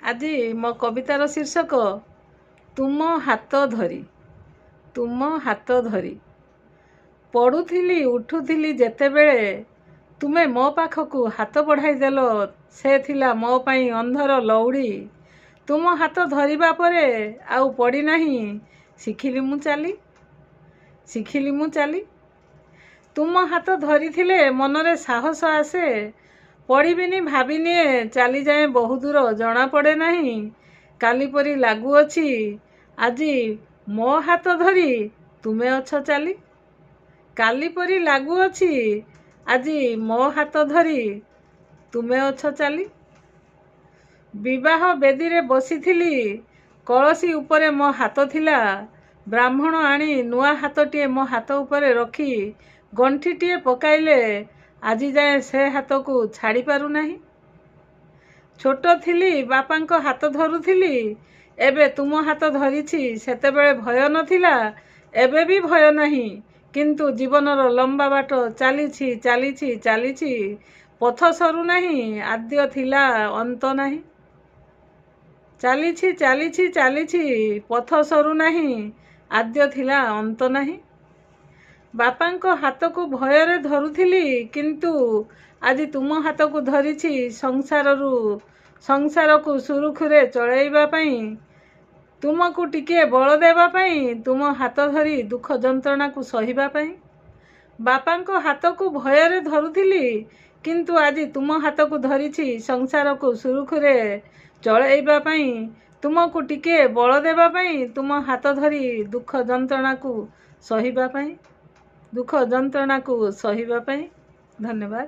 আজি मो कवितार शीर्षक तुम हाथ धरी। तुम हाथ धरी पढ़ुथिली उठुथिली जेतेबेले तुमे मो पाखकु हाथ बढ़ाई देल से थिला मो पाई अंधर लौड़ी। तुम हाथ धरिबा परे आउ पड़ी नाही शिखिली मु चाली। तुम हाथ धरिथिले मनरे साहस आसे पढ़िबिनी भाबिनिए चली जाए बहु दूर जना पड़े नहीं। काली परी लागुअछि आजी मो हाथ धरी तुमे अछ चाली। काली परी लागुअछि आजी मो हाथ धरी तुमे अछ चाली। विवाह बेदी रे बसिथिली कलसी उपरे मो हाथ थिला। ब्राह्मण आनी नुआ हाथटीए मो हाथ उपरे रखी गंठीटीए पकाइले आजी जाए से हाथ को छाड़ी पारु नाही। छोट थिली बापांको हाथ धरुथिली एबे तुम हाथ धरिछि सेतेबेले भय नथिला एबे भी भय नाही। किंतु जीवनर लंबा बाट चालिछि चालिछि चालिछि पथ सरू नाही आद्य थिला अंत नाही। चालिछि चालिछि चालिछि पथ सरू नाही आद्य थिला अंत नाही। बापांको हाथ को भयरे धरुथिली किंतु आज तुम हाथ को धरिछि संसार को सुरुखुरे चलैबा पई तुमको टिके बल देबा पई तुम हाथ धरी दुख जंत्रणा को सहिबा पई। बापांको हाथ को भयरे धरुथिली किंतु आज तुम हाथ को धरिछि संसार को सुरुखुरे चलैबा पई तुमको टिके बल देबा पई तुम हाथ धरी दुख जंत्रणा को सहिबा पई। धन्यवाद।